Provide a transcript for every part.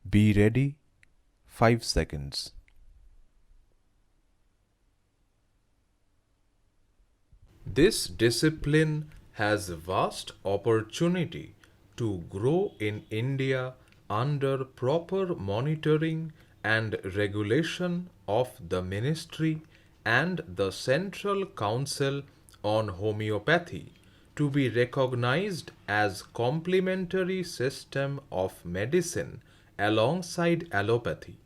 Be ready, 5 seconds. This discipline has vast opportunity to grow in India under proper monitoring and regulation of the Ministry and the Central Council on Homeopathy to be recognized as complementary system of medicine alongside allopathy.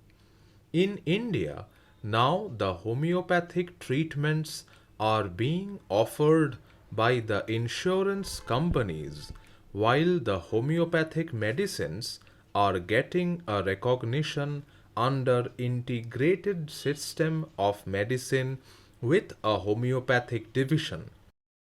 In India, now the homeopathic treatments are being offered by the insurance companies, while the homeopathic medicines are getting a recognition under integrated system of medicine with a homeopathic division.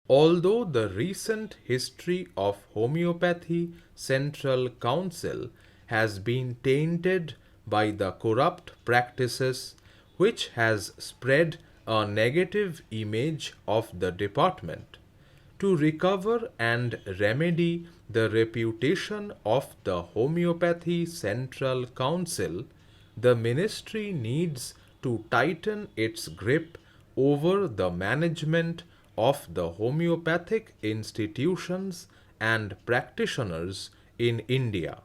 Although the recent history of Homeopathy Central Council has been tainted by the corrupt practices which has spread a negative image of the department, to recover and remedy the reputation of the Homeopathy Central Council, the ministry needs to tighten its grip over the management of the homeopathic institutions and practitioners in India.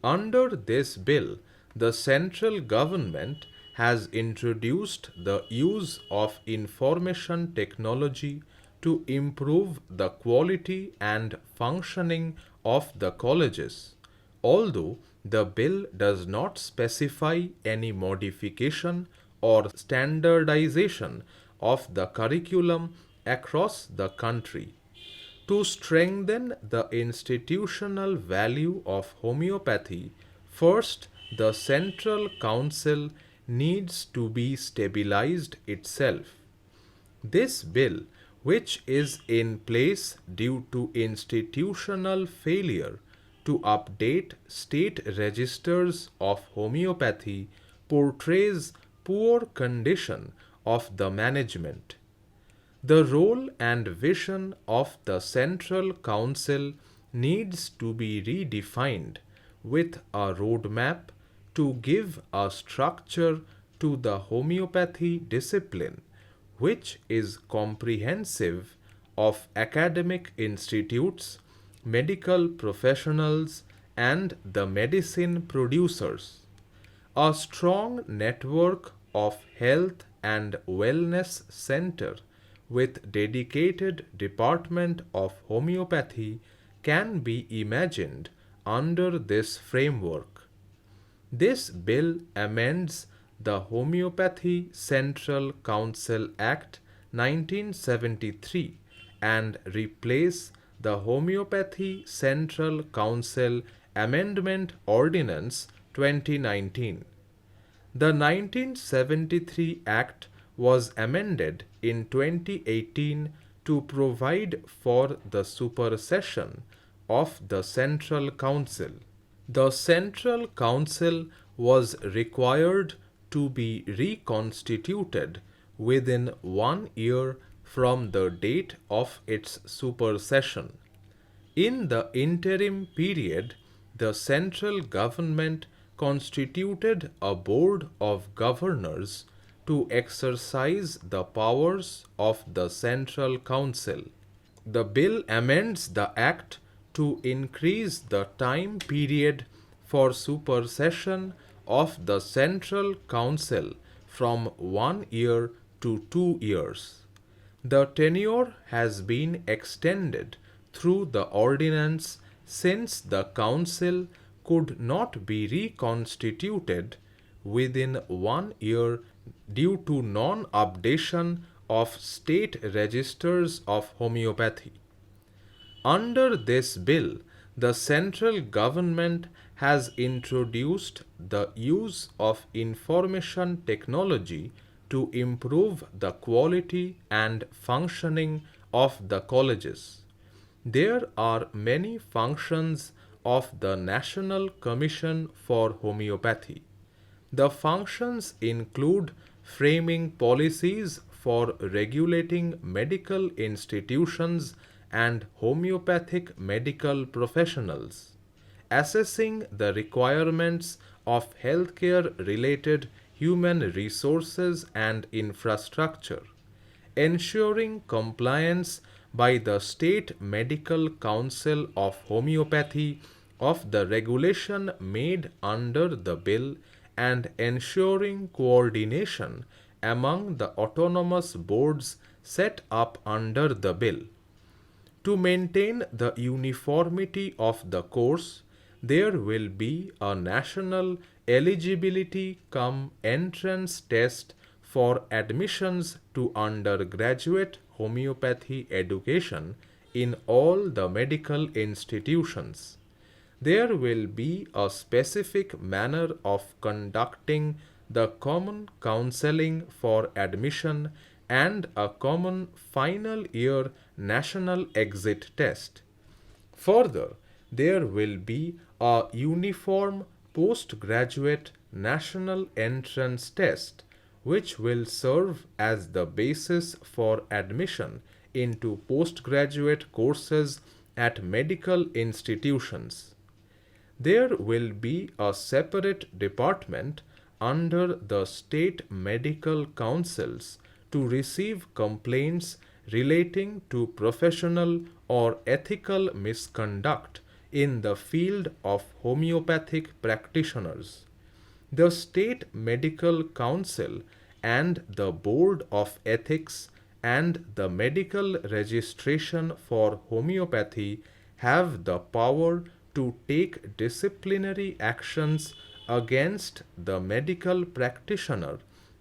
Under this bill, the central government has introduced the use of information technology to improve the quality and functioning of the colleges. Although the bill does not specify any modification or standardization of the curriculum across the country. To strengthen the institutional value of homeopathy, first the Central Council needs to be stabilized itself. This bill, which is in place due to institutional failure to update state registers of homeopathy, portrays poor condition of the management. The role and vision of the Central Council needs to be redefined with a roadmap to give a structure to the homeopathy discipline, which is comprehensive of academic institutes, medical professionals, and the medicine producers. A strong network of health and wellness center with dedicated department of homeopathy can be imagined under this framework. This bill amends the Homeopathy Central Council Act 1973 and replace the Homeopathy Central Council Amendment Ordinance 2019. The 1973 Act was amended in 2018 to provide for the supersession of the Central Council. The Central Council was required to be reconstituted within 1 year from the date of its supersession. In the interim period, the central government constituted a board of governors to exercise the powers of the Central Council. The bill amends the Act to increase the time period for supersession of the Central Council from 1 year to 2 years. The tenure has been extended through the ordinance since the Council could not be reconstituted within 1 year due to non-updation of state registers of homeopathy. Under this bill, the central government has introduced the use of information technology to improve the quality and functioning of the colleges. There are many functions of the National Commission for Homeopathy. The functions include framing policies for regulating medical institutions and homeopathic medical professionals, assessing the requirements of healthcare related human resources and infrastructure, ensuring compliance by the State Medical Council of Homeopathy of the regulation made under the bill and ensuring coordination among the autonomous boards set up under the bill. To maintain the uniformity of the course, there will be a national eligibility cum entrance test for admissions to undergraduate homeopathy education in all the medical institutions. There will be a specific manner of conducting the common counseling for admission and a common final year national exit test. Further, there will be a uniform postgraduate national entrance test which will serve as the basis for admission into postgraduate courses at medical institutions. There will be a separate department under the state medical councils to receive complaints relating to professional or ethical misconduct in the field of homeopathic practitioners. The State Medical Council and the Board of Ethics and the Medical Registration for Homeopathy have the power to take disciplinary actions against the medical practitioner,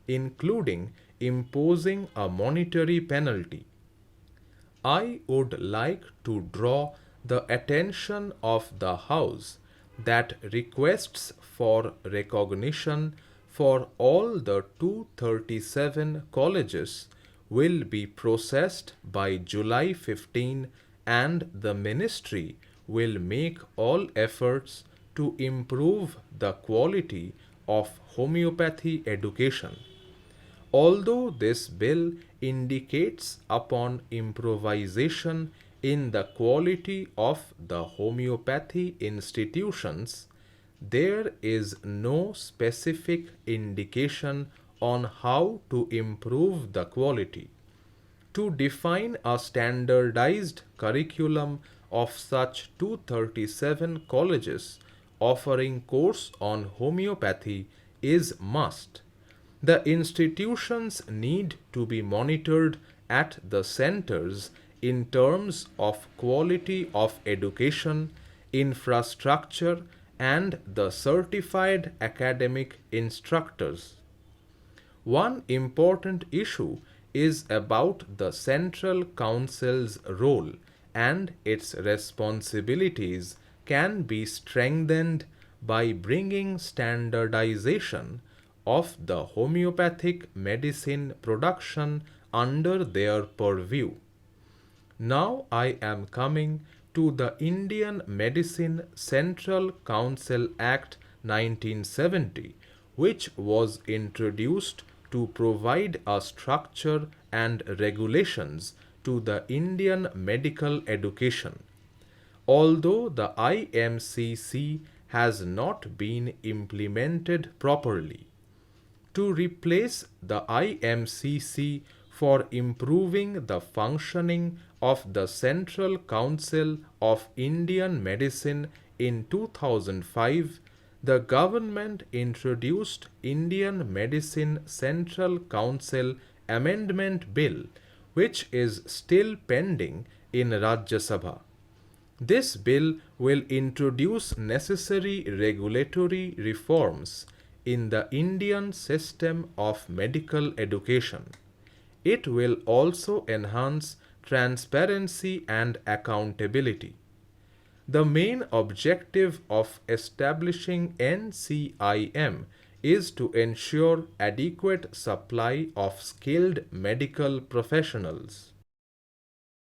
including imposing a monetary penalty. I would like to draw the attention of the House that requests for recognition for all the 237 colleges will be processed by July 15 and the Ministry will make all efforts to improve the quality of homeopathy education. Although this bill indicates upon improvisation in the quality of the homeopathy institutions, there is no specific indication on how to improve the quality. To define a standardized curriculum of such 237 colleges offering course on homeopathy is must. The institutions need to be monitored at the centers in terms of quality of education, infrastructure, and the certified academic instructors. One important issue is about the Central Council's role and its responsibilities can be strengthened by bringing standardization of the homeopathic medicine production under their purview. Now I am coming to the Indian Medicine Central Council Act 1970, which was introduced to provide a structure and regulations to the Indian medical education. Although the IMCC has not been implemented properly, to replace the IMCC for improving the functioning of the Central Council of Indian Medicine in 2005, the government introduced Indian Medicine Central Council Amendment Bill, which is still pending in Rajya Sabha. This bill will introduce necessary regulatory reforms in the Indian system of medical education. It will also enhance transparency and accountability. The main objective of establishing NCIM is to ensure adequate supply of skilled medical professionals.